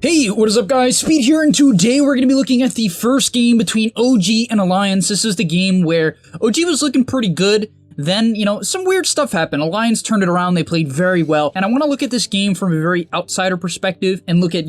Hey, what is up guys? Speed here, and today we're going to be looking at the first game between OG and Alliance. This is the game where OG was looking pretty good. Then, some weird stuff happened. Alliance turned it around, they played very well. And I want to look at this game from a very outsider perspective and look at,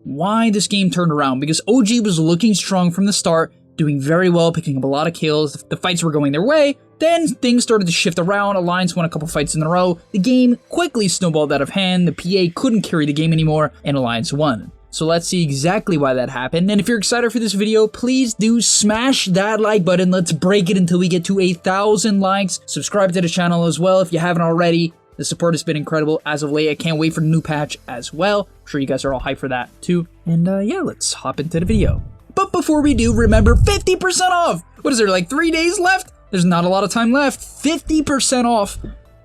why this game turned around. Because OG was looking strong from the start, doing very well, picking up a lot of kills. The fights were going their way. Then things started to shift around. Alliance won a couple fights in a row. The game quickly snowballed out of hand. The PA couldn't carry the game anymore, and Alliance won. So let's see exactly why that happened. And if you're excited for this video, please do smash that like button. Let's break it until we get to 1,000 likes. Subscribe to the channel as well if you haven't already. The support has been incredible as of late. I can't wait for the new patch as well. I'm sure you guys are all hyped for that too. And yeah, let's hop into the video. But before we do, remember 50% off. What is there, like 3 days left? There's not a lot of time left. 50% off.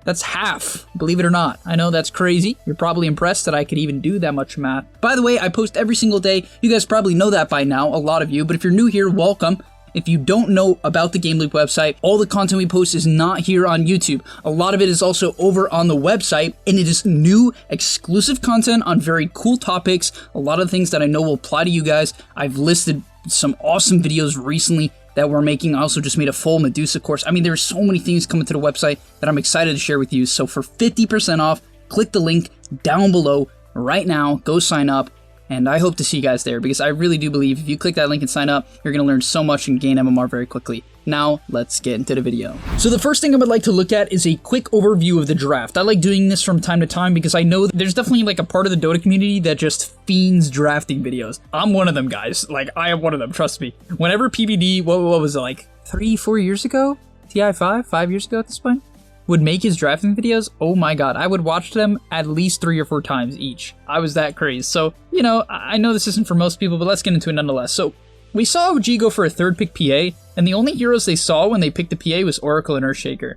That's half, believe it or not. I know that's crazy. You're probably impressed that I could even do that much math. By the way, I post every single day. You guys probably know that by now, a lot of you. But if you're new here, welcome. If you don't know about the GameLeap website, all the content we post is not here on YouTube. A lot of it is also over on the website, and it is new, exclusive content on very cool topics. A lot of things that I know will apply to you guys. I've listed some awesome videos recently that we're making. I also just made a full Medusa course. I mean, there's so many things coming to the website that I'm excited to share with you. So for 50% off, click the link down below right now. Go sign up. And I hope to see you guys there, because I really do believe if you click that link and sign up, you're going to learn so much and gain MMR very quickly. Now, let's get into the video. So the first thing I would like to look at is a quick overview of the draft. I like doing this from time to time because I know there's definitely like a part of the Dota community that just fiends drafting videos. I'm one of them, guys. Like, I am one of them, trust me. Whenever PBD, what was it, like 3-4 years ago? TI5? 5 years ago at this point? Would make his drafting videos, oh my god, I would watch them at least 3 or 4 times each. I was that crazy. So, I know this isn't for most people, but let's get into it nonetheless. So, we saw OG go for a third pick PA, and the only heroes they saw when they picked the PA was Oracle and Earthshaker.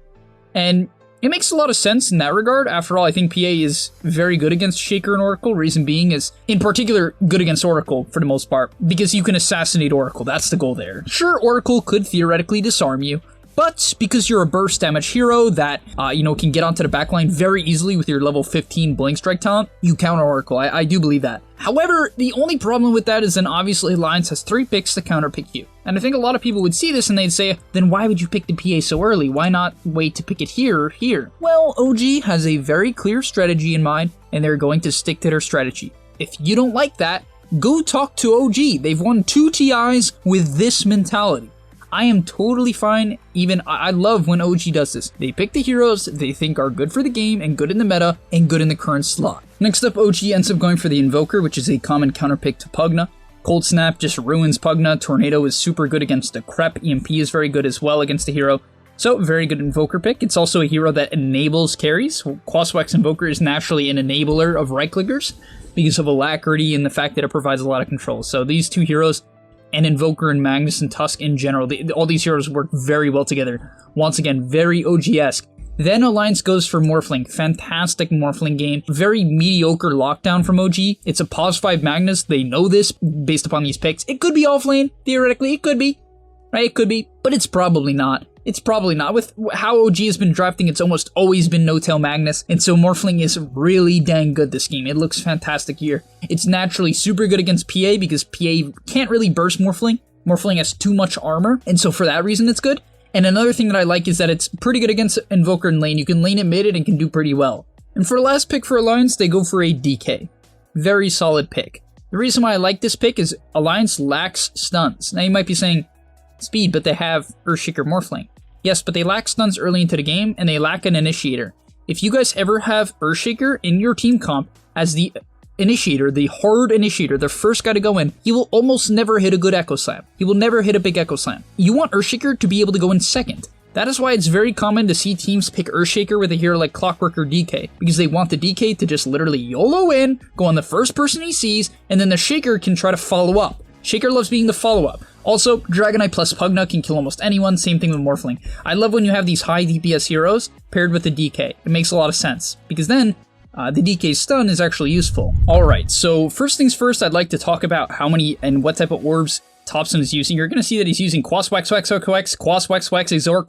And it makes a lot of sense in that regard. After all, I think PA is very good against Shaker and Oracle. Reason being is, in particular, good against Oracle for the most part, because you can assassinate Oracle. That's the goal there. Sure, Oracle could theoretically disarm you, but because you're a burst damage hero that, can get onto the backline very easily with your level 15 Blink Strike talent, you counter Oracle. I do believe that. However, the only problem with that is then obviously Alliance has 3 picks to counter pick you. And I think a lot of people would see this and they'd say, then why would you pick the PA so early? Why not wait to pick it here or here? Well, OG has a very clear strategy in mind, and they're going to stick to their strategy. If you don't like that, go talk to OG. They've won 2 TIs with this mentality. I am totally fine. Even I love when OG does this. They pick the heroes they think are good for the game and good in the meta and good in the current slot. Next up, OG ends up going for the Invoker, which is a common counter pick to Pugna. Cold Snap just ruins Pugna. Tornado is super good against the Crep. EMP is very good as well against the hero. So, very good Invoker pick. It's also a hero that enables carries. Quaswax Invoker is naturally an enabler of right-clickers because of Alacrity and the fact that it provides a lot of control. So these two heroes, and Invoker and Magnus and Tusk in general, all these heroes work very well together. Once again, very OG-esque. Then Alliance goes for Morphling. Fantastic Morphling game. Very mediocre lockdown from OG. It's a pause 5 Magnus. They know this based upon these picks. It could be offlane, theoretically. It could be. Right? It could be. But it's probably not. It's probably not. With how OG has been drafting, it's almost always been no-tail Magnus, and so Morphling is really dang good this game. It looks fantastic here. It's naturally super good against PA because PA can't really burst Morphling. Morphling has too much armor, and so for that reason it's good. And another thing that I like is that it's pretty good against Invoker and lane. You can lane it mid and can do pretty well. And for the last pick for Alliance, they go for a DK. Very solid pick. The reason why I like this pick is Alliance lacks stuns. Now you might be saying, Speed, but they have Earthshaker Morphling. Yes, but they lack stuns early into the game, and they lack an initiator. If you guys ever have Earthshaker in your team comp as the initiator, the hard initiator, the first guy to go in, he will almost never hit a good Echo Slam. He will never hit a big Echo Slam. You want Earthshaker to be able to go in second. That is why it's very common to see teams pick Earthshaker with a hero like Clockwork or DK, because they want the DK to just literally YOLO in, go on the first person he sees, and then the Shaker can try to follow up. Shaker loves being the follow-up. Also, Dragonite plus Pugna can kill almost anyone, same thing with Morphling. I love when you have these high DPS heroes paired with the DK. It makes a lot of sense, because then the DK stun is actually useful. Alright, so first things first, I'd like to talk about how many and what type of orbs Thompson is using. You're going to see that he's using Quaswax, Wax, Exor,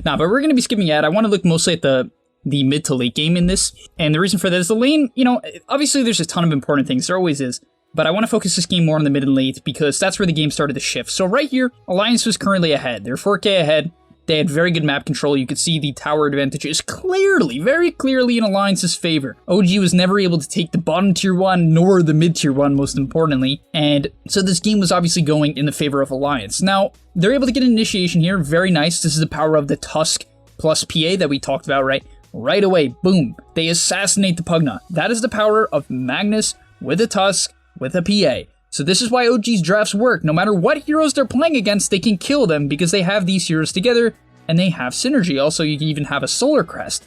Nah, but we're going to be skipping ahead. I want to look mostly at the the mid to late game in this. And the reason for that is the lane, you know, obviously there's a ton of important things, there always is, but I want to focus this game more on the mid and late because that's where the game started to shift. So right here, Alliance was currently ahead. They're 4K ahead. They had very good map control. You could see the tower advantage is clearly, very clearly in Alliance's favor. OG was never able to take the bottom tier 1 nor the mid tier 1, most importantly. And so this game was obviously going in the favor of Alliance. Now, they're able to get an initiation here. Very nice. This is the power of the Tusk plus PA that we talked about, right? Right away, boom. They assassinate the Pugna. That is the power of Magnus with a Tusk with a PA. So this is why OG's drafts work. No matter what heroes they're playing against, they can kill them because they have these heroes together and they have synergy. Also, you can even have a Solar Crest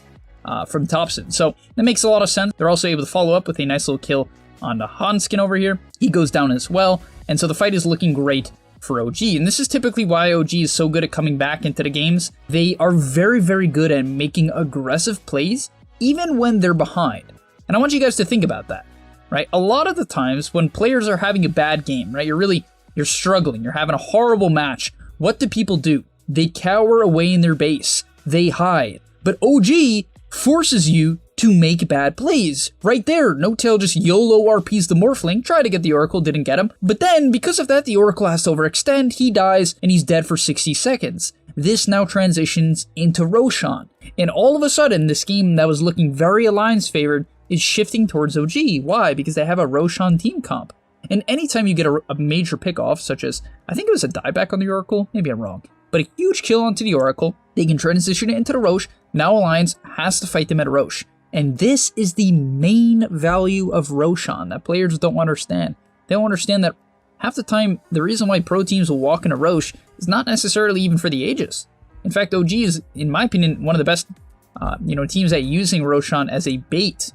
from Thompson. So that makes a lot of sense. They're also able to follow up with a nice little kill on the Hanskin over here. He goes down as well. And so the fight is looking great for OG. And this is typically why OG is so good at coming back into the games. They are very, very good at making aggressive plays, even when they're behind. And I want you guys to think about that. Right? A lot of the times when players are having a bad game, right? You're struggling, you're having a horrible match. What do people do? They cower away in their base. They hide. But OG forces you to make bad plays. Right there, No-Tail just YOLO RPs the Morphling, tried to get the Oracle, didn't get him. But then, because of that, the Oracle has to overextend, he dies, and he's dead for 60 seconds. This now transitions into Roshan. And all of a sudden, this game that was looking very Alliance favored is shifting towards OG. Why? Because they have a Roshan team comp. And anytime you get a major pick-off, such as, I think it was a dieback on the Oracle, maybe I'm wrong, but a huge kill onto the Oracle, they can transition it into the Rosh. Now Alliance has to fight them at a Rosh. And this is the main value of Roshan that players don't understand. They don't understand that half the time, the reason why pro teams will walk in a Rosh is not necessarily even for the Aegis. In fact, OG is, in my opinion, one of the best teams at using Roshan as a bait.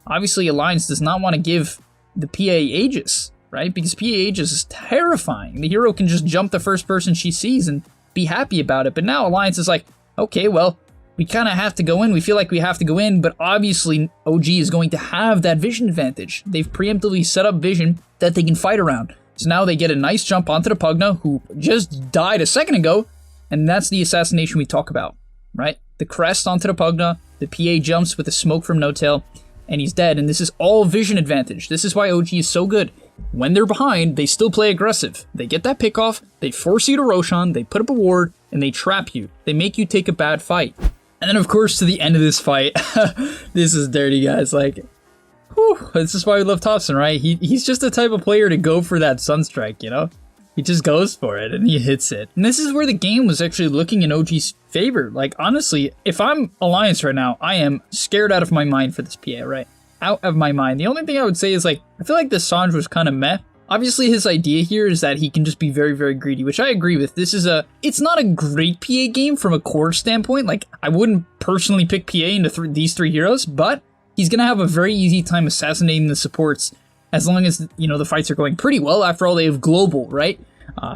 Obviously, Alliance does not want to give the PA Aegis, right? Because PA Aegis is terrifying. The hero can just jump the first person she sees and be happy about it. But now Alliance is like, okay, well, we kind of have to go in. We feel like we have to go in, but obviously OG is going to have that vision advantage. They've preemptively set up vision that they can fight around. So now they get a nice jump onto the Pugna, who just died a second ago, and that's the assassination we talk about, right? The crest onto the Pugna, the PA jumps with the smoke from No-Tail, and he's dead, and this is all vision advantage. This is why OG is so good. When they're behind, they still play aggressive. They get that pick off, they force you to Roshan, they put up a ward, and they trap you. They make you take a bad fight. And then, of course, to the end of this fight, this is dirty, guys. Like, whew, this is why we love Thompson, right? He's just the type of player to go for that Sunstrike, you know? He just goes for it, and he hits it. And this is where the game was actually looking in OG's favor. Like, honestly, if I'm Alliance right now, I am scared out of my mind for this PA, right? Out of my mind. The only thing I would say is, like, I feel like this Sanj was kind of meh. Obviously, his idea here is that he can just be very, very greedy, which I agree with. It's not a great PA game from a core standpoint. Like, I wouldn't personally pick PA into these three heroes, but he's going to have a very easy time assassinating the supports as long as, you know, the fights are going pretty well. After all, they have global, right?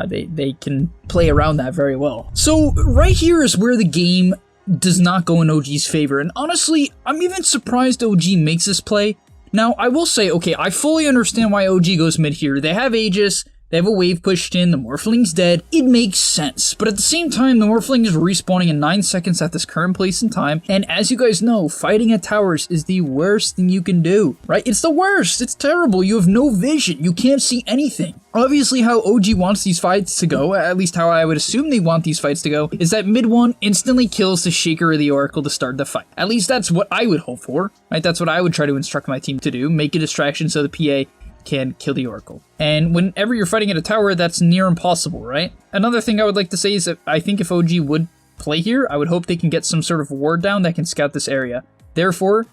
They can play around that very well. So right here is where the game does not go in OG's favor. And honestly, I'm even surprised OG makes this play. Now, I will say, okay, I fully understand why OG goes mid here. They have Aegis, they have a wave pushed in, the Morphling's dead. It makes sense. But at the same time, the Morphling is respawning in 9 seconds at this current place in time. And as you guys know, fighting at towers is the worst thing you can do, right? It's the worst. It's terrible. You have no vision. You can't see anything. Obviously, how OG wants these fights to go, at least how I would assume they want these fights to go, is that mid one instantly kills the Shaker or the Oracle to start the fight. At least that's what I would hope for, right? That's what I would try to instruct my team to do. Make a distraction so the PA can kill the Oracle. And whenever you're fighting at a tower, that's near impossible, right? Another thing I would like to say is that I think if OG would play here, I would hope they can get some sort of ward down that can scout this area. Therefore,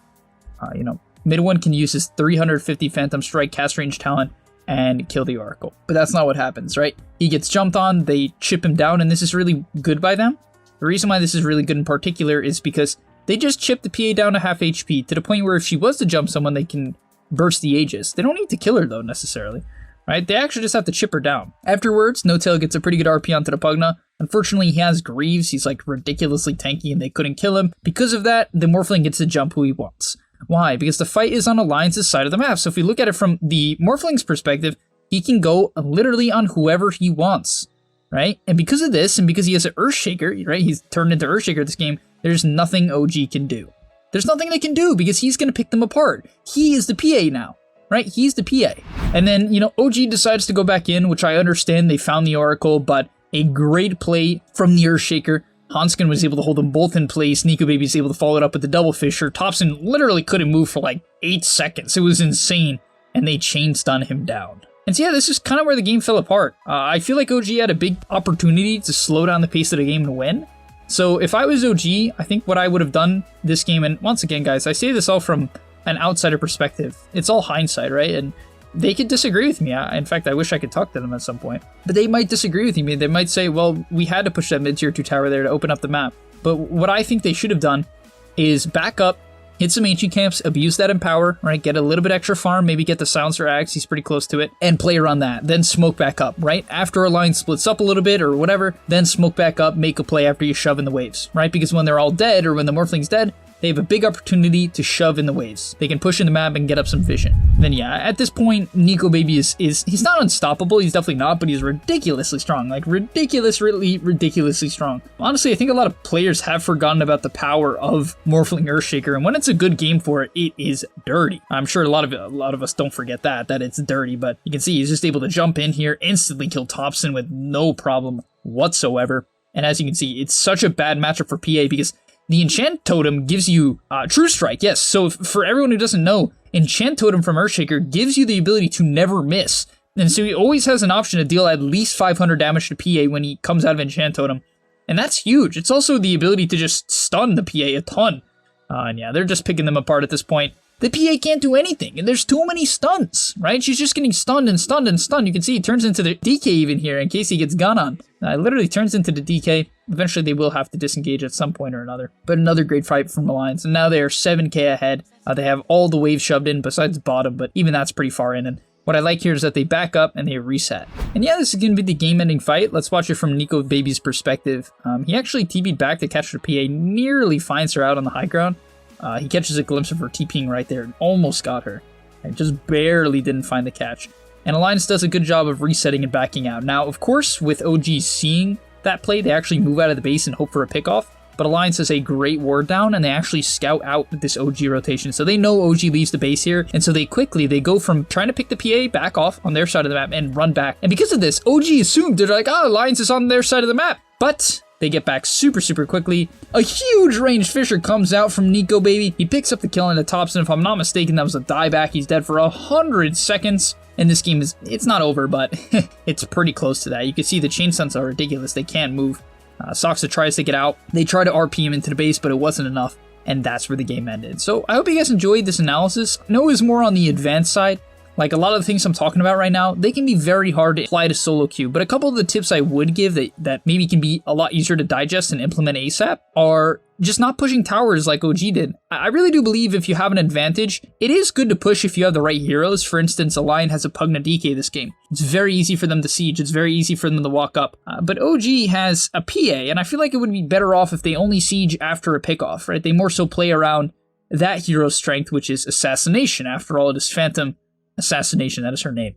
mid one can use his 350 Phantom Strike cast range talent and kill the Oracle. But that's not what happens, right? He gets jumped on, they chip him down, and this is really good by them. The reason why this is really good in particular is because they just chip the PA down to half HP to the point where if she was to jump someone, they can burst the Aegis. They don't need to kill her though, necessarily, right? They actually just have to chip her down. Afterwards, No-Tail gets a pretty good RP onto the Pugna. Unfortunately, he has Greaves. He's like ridiculously tanky and they couldn't kill him. Because of that, the Morphling gets to jump who he wants. Why? Because the fight is on Alliance's side of the map. So if we look at it from the Morphling's perspective, he can go literally on whoever he wants, right? And because of this, and because he has an Earthshaker, right? He's turned into Earthshaker this game, there's nothing OG can do. there's nothing they can do because he's going to pick them apart. He is the PA now, right? He's the PA. And then, you know, OG decides to go back in, which I understand they found the Oracle, but a great play from the Earthshaker. Hanskin was able to hold them both in place. Nico Baby is able to follow it up with the Double Fisher. Thompson literally couldn't move for like 8 seconds. It was insane. And they chain stun him down. And so yeah, this is kind of where the game fell apart. I feel like OG had a big opportunity to slow down the pace of the game and win. So if I was OG, I think what I would have done this game, and once again guys, I say this all from an outsider perspective. It's all hindsight, right? And they could disagree with me. In fact, I wish I could talk to them at some point. But they might disagree with me. They might say, well, we had to push that mid-tier 2 tower there to open up the map. But what I think they should have done is back up, hit some ancient camps, abuse that Empower, right? Get a little bit extra farm, maybe get the Silencer Axe, he's pretty close to it, and play around that. Then smoke back up, right? After a line splits up a little bit or whatever, then smoke back up, make a play after you shove in the waves, right? Because when they're all dead or when the Morphling's dead, they have a big opportunity to shove in the waves. They can push in the map and get up some vision. Then yeah, at this point, Nico Baby is he's not unstoppable, he's definitely not, but he's ridiculously strong. Like ridiculously strong. Honestly, I think a lot of players have forgotten about the power of Morphling Earthshaker, and when it's a good game for it, it is dirty. I'm sure a lot of us don't forget that it's dirty, but you can see he's just able to jump in here, instantly kill Thompson with no problem whatsoever. And as you can see, it's such a bad matchup for PA because the Enchant Totem gives you True Strike, yes. So for everyone who doesn't know, Enchant Totem from Earthshaker gives you the ability to never miss. And so he always has an option to deal at least 500 damage to PA when he comes out of Enchant Totem. And that's huge. It's also the ability to just stun the PA a ton. And yeah, they're just picking them apart at this point. The PA can't do anything, and there's too many stuns, right? She's just getting stunned and stunned and stunned. You can see it turns into the DK even here in case he gets gone on. It literally turns into the DK. Eventually they will have to disengage at some point or another. But another great fight from Alliance, and now they are 7k ahead. They have all the waves shoved in besides bottom, but even that's pretty far in. And what I like here is that they back up and they reset. And yeah, this is going to be the game-ending fight. Let's watch it from Nico Baby's perspective. He actually TP'd back to catch her PA, nearly finds her out on the high ground. He catches a glimpse of her TPing right there and almost got her. And just barely didn't find the catch. And Alliance does a good job of resetting and backing out. Now, of course, with OG seeing that play, they actually move out of the base and hope for a pickoff. But Alliance has a great ward down, and they actually scout out this OG rotation. So they know OG leaves the base here, and so they go from trying to pick the PA back off on their side of the map and run back. And because of this, OG assumed, they're like, oh, Alliance is on their side of the map. But they get back super quickly. A huge ranged Fisher comes out from Nico Baby. He picks up the kill on the Thompson. If I'm not mistaken, that was a dieback. He's dead for 100 seconds. And this game it's not over, but it's pretty close to that. You can see the chain stuns are ridiculous. They can't move. Soxa tries to get out. They try to RP him into the base, but it wasn't enough. And that's where the game ended. So I hope you guys enjoyed this analysis. I know it was more on the advanced side. Like a lot of the things I'm talking about right now, they can be very hard to apply to solo queue, but a couple of the tips I would give that maybe can be a lot easier to digest and implement ASAP are just not pushing towers like OG did. I really do believe if you have an advantage, it is good to push if you have the right heroes. For instance, a Lion has a Pugna DK this game. It's very easy for them to siege, it's very easy for them to walk up. But OG has a PA, and I feel like it would be better off if they only siege after a pickoff, right? They more so play around that hero's strength, which is Assassination. After all, it is Phantom Assassination, that is her name.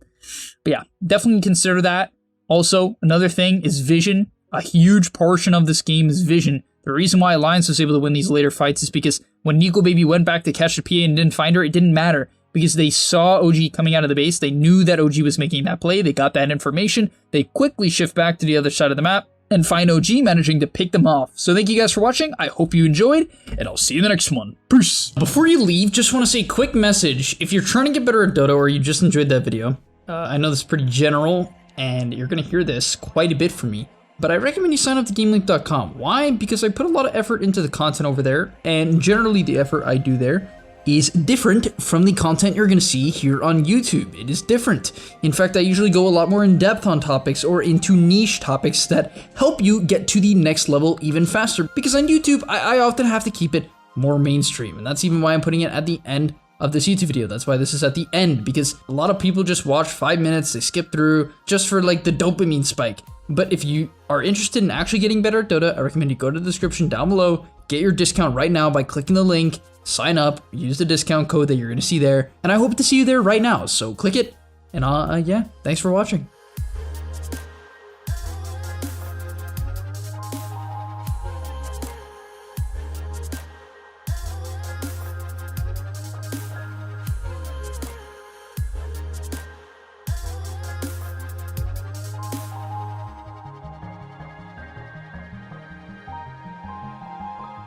But yeah, definitely consider that. Also, another thing is vision. A huge portion of this game is vision. The reason why Alliance was able to win these later fights is because when Nico Baby went back to catch the PA and didn't find her, it didn't matter. Because they saw OG coming out of the base, they knew that OG was making that play, they got that information, they quickly shift back to the other side of the map, and find OG managing to pick them off. So thank you guys for watching, I hope you enjoyed, and I'll see you in the next one. Peace! Before you leave, just want to say a quick message. If you're trying to get better at Dota or you just enjoyed that video, I know this is pretty general, and you're going to hear this quite a bit from me, but I recommend you sign up to GameLeap.com. Why? Because I put a lot of effort into the content over there, and generally the effort I do there is different from the content you're going to see here on YouTube. It is different. In fact, I usually go a lot more in depth on topics or into niche topics that help you get to the next level even faster. Because on YouTube, I often have to keep it more mainstream, and that's even why I'm putting it at the end of this YouTube video. That's why this is at the end, because a lot of people just watch 5 minutes, they skip through just for like the dopamine spike. But if you are interested in actually getting better at Dota, I recommend you go to the description down below, get your discount right now by clicking the link, sign up, use the discount code that you're going to see there, and I hope to see you there right now. So click it, and yeah, thanks for watching.